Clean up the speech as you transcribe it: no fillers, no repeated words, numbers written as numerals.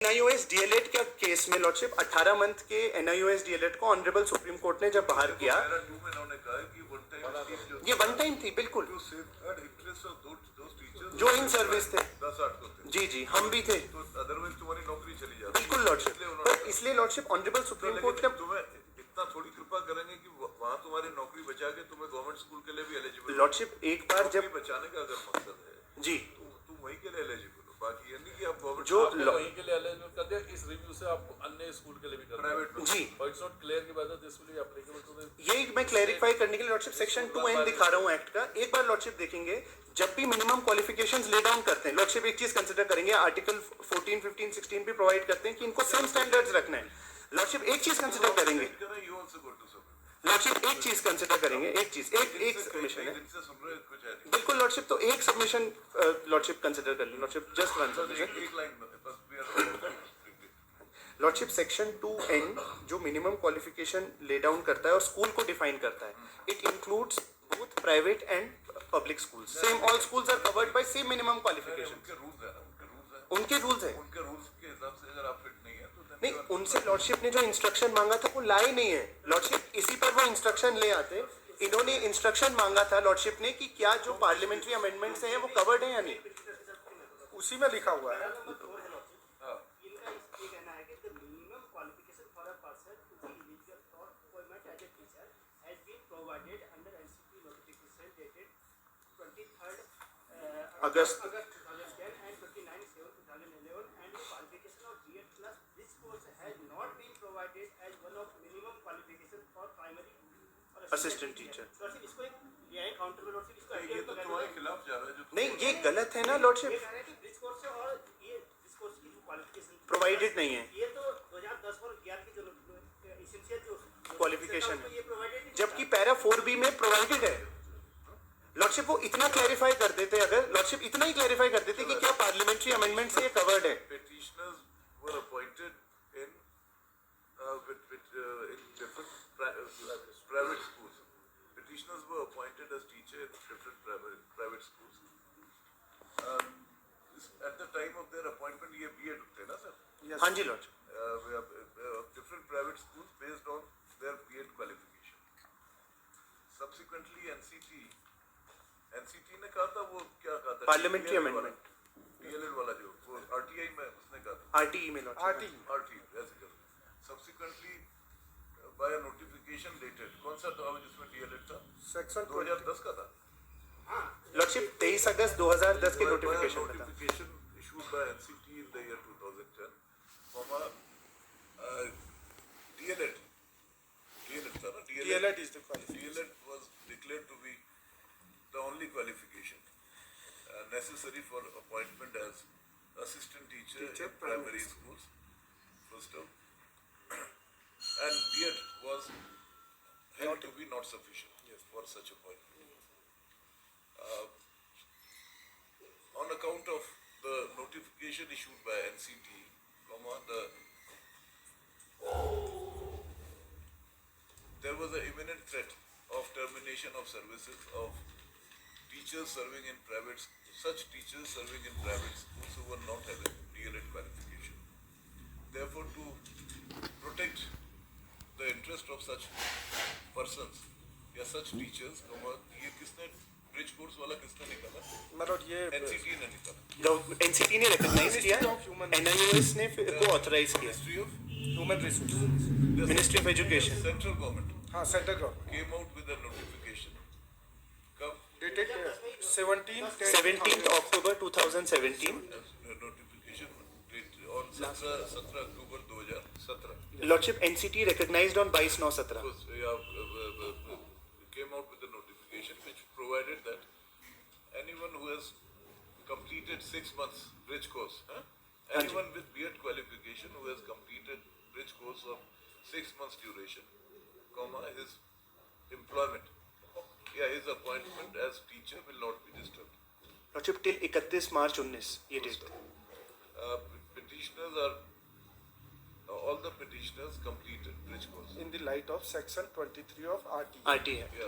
NIOS DLED के case में lordship 18 month के NIOS DLED को ऑनरेबल सुप्रीम कोर्ट ने जब बाहर किया, ये वन टाइम थी बिल्कुल, जो इन सर्विस थे, जी जी हम भी थे, अदरवाइज तुम्हारी नौकरी चली जाती बिल्कुल लॉर्डशिप। पर इसलिए लॉर्डशिप ऑनरेबल सुप्रीम कोर्ट ने तुम्हें इतना थोड़ी कृपा करेंगे कि वहाँ तुम्हारी नौकरी बचा के तुम्हें गवर्नमेंट स्कूल के लिए भी एलिजिबल। लॉर्डशिप एक बार जब बचाने का अगर मकसद है जी तुम वहीं के लिए एलिजिबल हो, बाकी ये नहीं कि आप गवर्नमेंट जो वहीं के लिए एलिजिबल कर दिया, इस रिव्यू से आप अन्य स्कूल के लिए भी कर प्राइवेट जी इट्स नॉट क्लियर कि whether this will be applicable to the. यही मैं क्लैरिफाई करने के लिए लॉर्डशिप सेक्शन 2N दिखा रहा हूँ एक्ट का। एक बार लॉर्डशिप देखेंगे, जब भी मिनिमम क्वालिफिकेशंस ले डाउन करते हैं, लॉर्डशिप एक चीज कंसिडर करेंगे, आर्टिकल 14, 15, 16 भी प्रोवाइड करते हैं कि इनको सेम स्टैंडर्ड्स रखना है। लॉर्डशिप एक चीज कंसिडर करेंगे, लॉर्डशिप एक चीज कंसिडर करेंगे, एक सबमिशन है बिल्कुल लॉर्डशिप, तो एक सबमिशन लॉर्डशिप कंसिडर कर ली lordship, just one submission. Lordship section 2N जो मिनिमम क्वालिफिकेशन ले डाउन करता है और स्कूल को डिफाइन करता है, it includes both private and public schools, same all schools are covered by same minimum qualification. उनके रूल्स है, उनके रूल्स के हिसाब से अगर आप फिट नहीं है तो नहीं, उनसे लॉर्डशिप ने जो इंस्ट्रक्शन मांगा था वो लाए नहीं है, लॉर्डशिप इसी पर वो इंस्ट्रक्शन ले आते। इन्होंने इंस्ट्रक्शन मांगा था लॉर्डशिप ने कि क्या जो पार्लियामेंट्री अमेंडमेंट्स हैं वो कवर्ड है या नहीं, उसी में लिखा हुआ है। अगस्त असिस्टेंट टीचर, ये तो तुम्हारे खिलाफ जा रहा है। जो नहीं ये गलत है ना लॉर्डशिप, प्रोवाइडेड नहीं है ये तो 2010 और 11 की जो एसेंशियल जो क्वालिफिकेशन है, ये प्रोवाइडेड जबकि पैरा 4B में प्रोवाइडेड है। लॉर्डशिप वो इतना क्लैरिफाई कर देते, अगर लॉर्डशिप इतना ही क्लैरिफाई कर देते कि क्या पार्लियामेंट्री अमेंडमेंट से ये कवर्ड है। petitioners were appointed in in different private schools. Petitioners were appointed as teacher in different private schools. At the time of their appointment, ये B.Ed थे ना सर? हाँ जी lordship, different private schools based on their B.Ed qualification. Subsequently, NCT ने कहा था, वो क्या कहा था? पार्लियामेंट्री अमेंडमेंट, DLED वाला जो वो RTI में उसने कहा था, RTE में लॉर्डशिप, RTI ऐसे कर। Subsequently, by a notification dated, कौन सा था जिसमें DLED था? सेक्शन 2010 का था। लॉर्डशिप 23 अगस्त 2010 के नोटिफिकेशन में था। Notification issued by NCT in the year 2010, comma, DLED था ना? DLED is the qualification. DLED was declared to be the only qualification necessary for appointment as assistant teacher in primary schools, first of, and B.Ed was held to be not sufficient for such appointment. On account of the notification issued by NCT, there was an imminent threat of termination of services of teachers serving in private, such teachers serving in private schools who were not having DLED qualification. Therefore, to protect the interest of such persons या such teachers, ये किसने bridge course वाला किसने निकाला? मतलब ये NCT ने निकाला। NCT ने रिकॉग्नाइज किया, NIOS ने को ऑथराइज किया, Ministry of human resources, ministry of education, Central Government हाँ central government, came out with a notification. कब? Dated 17 October 2017। Notification date on 17 October 2017. Lordship NCT recognized on 22/9/17। Was, came out with a notification which provided that anyone who has completed 6 months bridge course, anyone with B.Ed qualification who has completed bridge course of 6 months duration, his employment, his appointment as teacher will not be disturbed. Lordship till 31 मार्च 19 ये date. Petitioners are all the petitioners completed bridge course in the light of section 23 of RT. RT है। yeah